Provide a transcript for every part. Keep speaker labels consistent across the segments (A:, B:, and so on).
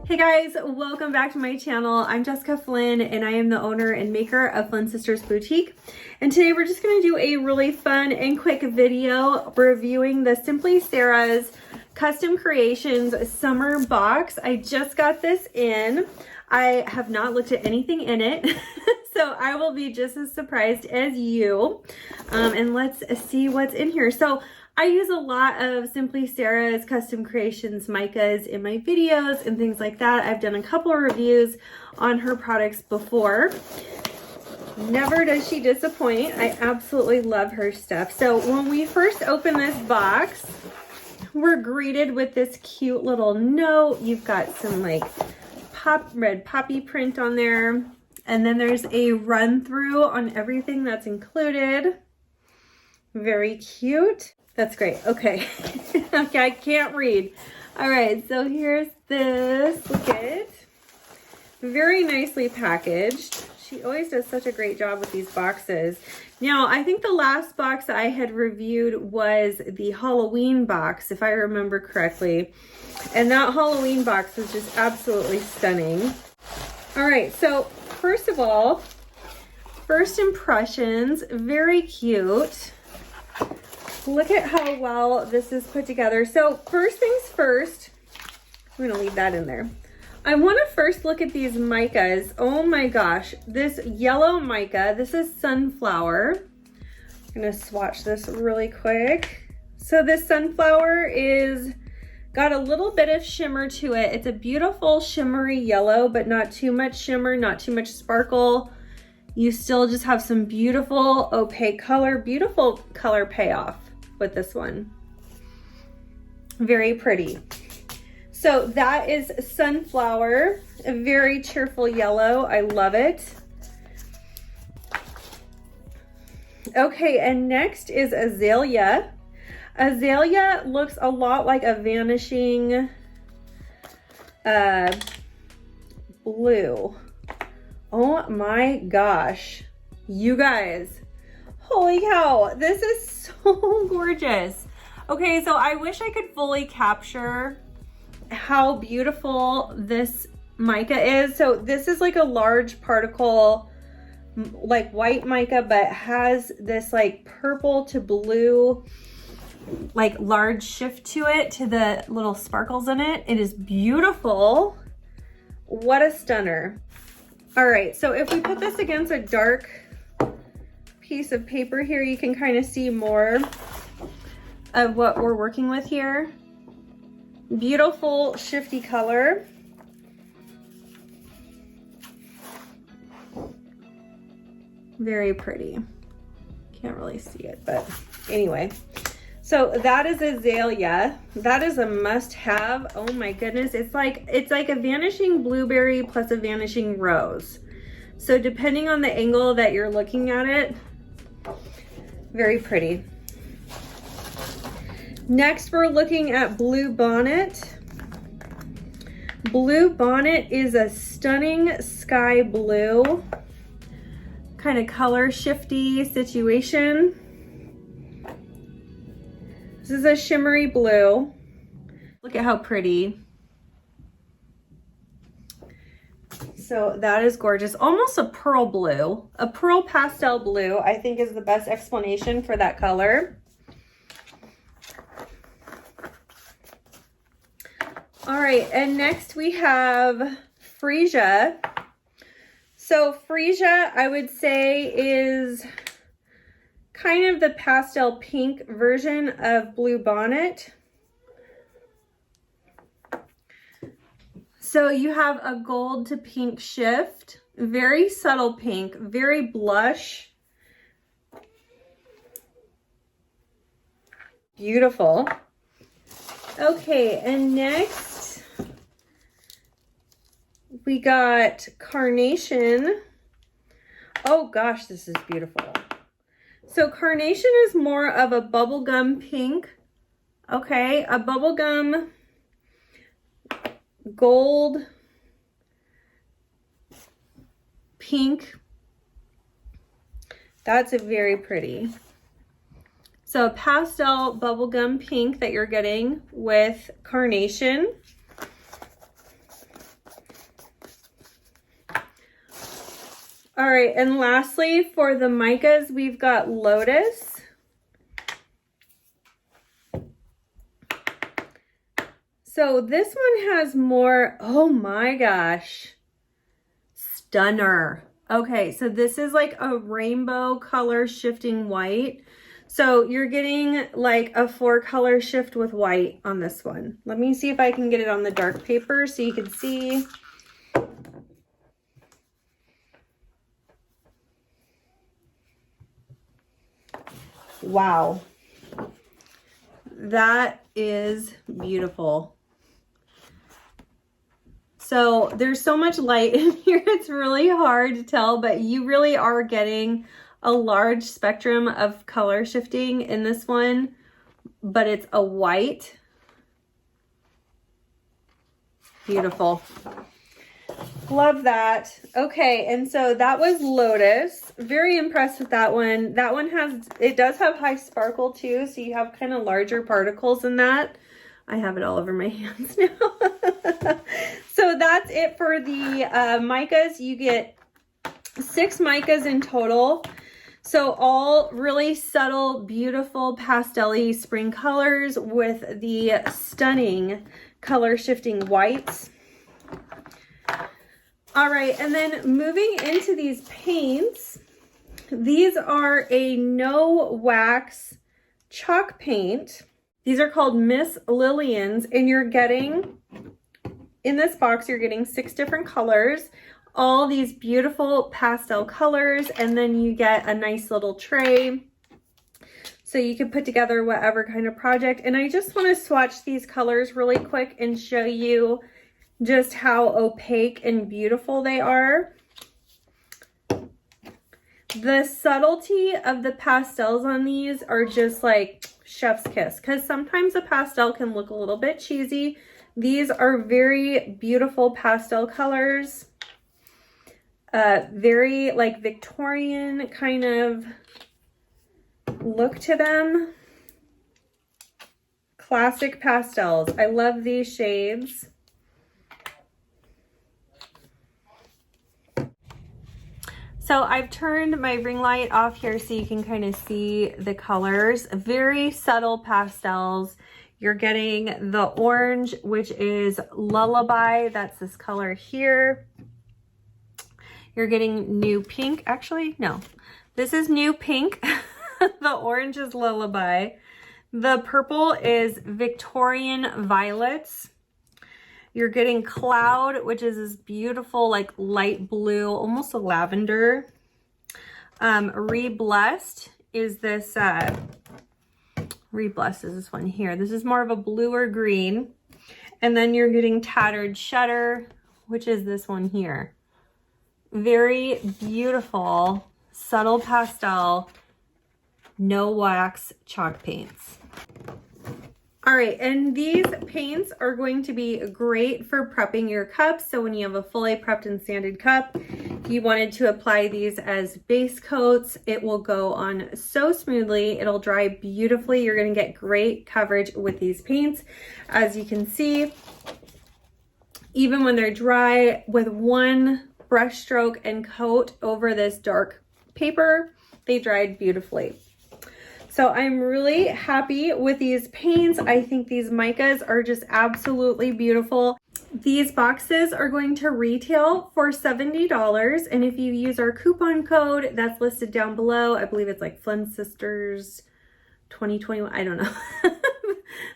A: Hey guys, welcome back to my channel. I'm Jessica Flynn and I am the owner and maker of Flynn Sisters Boutique. And today we're just going to do a really fun and quick video reviewing the Simply Sarah's Custom Creations Summer Box. I just got this in. I have not looked at anything in it, so I will be just as surprised as you. And let's see what's in here. So I use a lot of Simply Sarah's Custom Creations micas in my videos and things like that. I've done a couple of reviews on her products before. Never does she disappoint. I absolutely love her stuff. So when we first open this box, we're greeted with this cute little note. You've got some like red poppy print on there. And then there's a run through on everything that's included. Very cute. That's great. Okay. Okay, I can't read. All right, so here's this. Look at it. Very nicely packaged. She always does such a great job with these boxes. Now, I think the last box I had reviewed was the Halloween box, if I remember correctly. And that Halloween box was just absolutely stunning. All right, so first of all, first impressions, very cute. Look at how well this is put together. So first things first, I'm gonna leave that in there. I wanna first look at these micas. Oh my gosh, this yellow mica, this is Sunflower. I'm gonna swatch this really quick. So this Sunflower is got a little bit of shimmer to it. It's a beautiful shimmery yellow, but not too much shimmer, not too much sparkle. You still just have some beautiful opaque color, beautiful color payoff with this one. Very pretty. So that is Sunflower, a very cheerful yellow. I love it. Okay, and next is Azalea. Azalea looks a lot like a vanishing blue. Oh my gosh, you guys, holy cow, this is so gorgeous. Okay, so I wish I could fully capture how beautiful this mica is. So this is like a large particle, like white mica, but has this like purple to blue, like large shift to it, to the little sparkles in it. It is beautiful. What a stunner. All right, so if we put this against a dark piece of paper here, you can kind of see more of what we're working with here. Beautiful shifty color. Very pretty. Can't really see it, but anyway. So that is Azalea. That is a must-have. Oh my goodness, it's like a vanishing blueberry plus a vanishing rose. So depending on the angle that you're looking at it, very pretty. Next, we're looking at Blue Bonnet. Blue Bonnet is a stunning sky blue, kind of color shifty situation. This is a shimmery blue. Look at how pretty. So that is gorgeous. Almost a pearl blue. A pearl pastel blue, I think, is the best explanation for that color. All right, and next we have Freesia. So Freesia, I would say, is kind of the pastel pink version of Blue Bonnet. So you have a gold to pink shift, very subtle pink, very blush. Beautiful. Okay, and next we got Carnation. Oh gosh, this is beautiful. So Carnation is more of a bubblegum pink. Okay, a bubblegum gold pink. That's very pretty. So pastel bubblegum pink that you're getting with Carnation. All right, and lastly, for the micas, we've got Lotus. So this one has more, oh my gosh, stunner. Okay, so this is like a rainbow color shifting white. So you're getting like a 4-color shift with white on this one. Let me see if I can get it on the dark paper so you can see. Wow, that is beautiful. So there's so much light in here, it's really hard to tell, but you really are getting a large spectrum of color shifting in this one, but it's a white. Beautiful. Love that. Okay, and so that was Lotus. Very impressed with that one. That one has, it does have high sparkle too, so you have kind of larger particles in that. I have it all over my hands now. So that's it for the micas. You get 6 micas in total. So all really subtle, beautiful, pastel-y spring colors with the stunning color shifting whites. All right, and then moving into these paints, these are a no wax chalk paint. These are called Miss Lillian's, and you're getting, in this box, you're getting 6 different colors, all these beautiful pastel colors, and then you get a nice little tray so you can put together whatever kind of project. And I just want to swatch these colors really quick and show you just how opaque and beautiful they are. The subtlety of the pastels on these are just like chef's kiss, because sometimes a pastel can look a little bit cheesy. These are very beautiful pastel colors. Very like Victorian kind of look to them. Classic pastels. I love these shades. So I've turned my ring light off here so you can kind of see the colors. Very subtle pastels. You're getting the orange, which is Lullaby. That's this color here. You're getting New Pink. Actually, no. This is New Pink. The orange is Lullaby. The purple is Victorian Violets. You're getting Cloud, which is this beautiful, like light blue, almost a lavender. Re-Blessed is this, Re-Blessed is this one here. This is more of a bluer green. And then you're getting Tattered Shutter, which is this one here. Very beautiful, subtle pastel, no wax chalk paints. All right, and these paints are going to be great for prepping your cups. So when you have a fully prepped and sanded cup, if you wanted to apply these as base coats, it will go on so smoothly. It'll dry beautifully. You're gonna get great coverage with these paints. As you can see, even when they're dry, with one brush stroke and coat over this dark paper, they dried beautifully. So I'm really happy with these paints. I think these micas are just absolutely beautiful. These boxes are going to retail for $70. And if you use our coupon code that's listed down below, I believe it's like Flynn Sisters 2021, I don't know.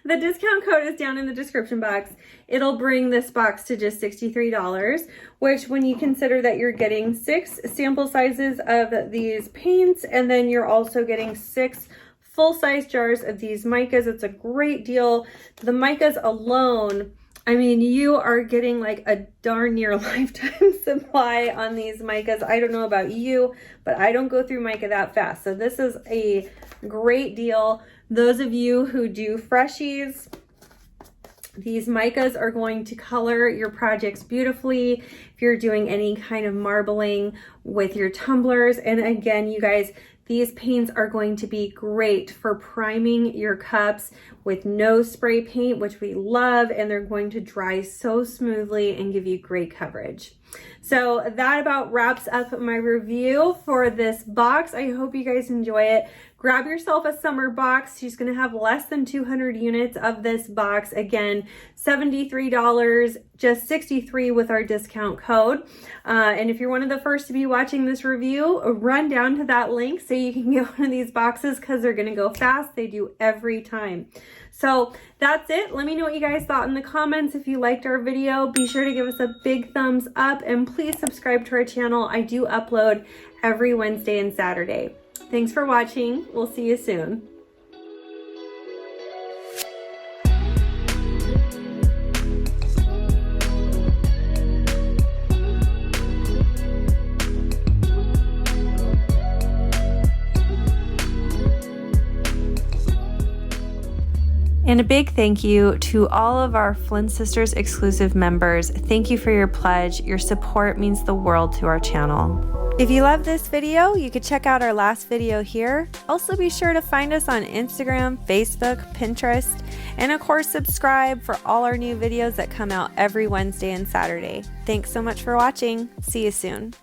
A: The discount code is down in the description box. It'll bring this box to just $63, which when you consider that you're getting 6 sample sizes of these paints, and then you're also getting 6 full-size jars of these micas, it's a great deal. The micas alone, I mean, you are getting like a darn near lifetime supply on these micas. I don't know about you, but I don't go through mica that fast. So this is a great deal. Those of you who do freshies, these micas are going to color your projects beautifully. If you're doing any kind of marbling with your tumblers, and again, you guys, These paints are going to be great for priming your cups with no spray paint, which we love, and they're going to dry so smoothly and give you great coverage. So that about wraps up my review for this box. I hope you guys enjoy it. Grab yourself a summer box. She's going to have less than 200 units of this box. Again, $73, just $63 with our discount code. And if you're one of the first to be watching this review, run down to that link so you can get one of these boxes because they're going to go fast. They do every time. So that's it. Let me know what you guys thought in the comments. If you liked our video, be sure to give us a big thumbs up and please subscribe to our channel. I do upload every Wednesday and Saturday. Thanks for watching. We'll see you soon. And a big thank you to all of our Flynn Sisters exclusive members. Thank you for your pledge. Your support means the world to our channel. If you love this video, you could check out our last video here. Also be sure to find us on Instagram, Facebook, Pinterest, and of course subscribe for all our new videos that come out every Wednesday and Saturday. Thanks so much for watching. See you soon.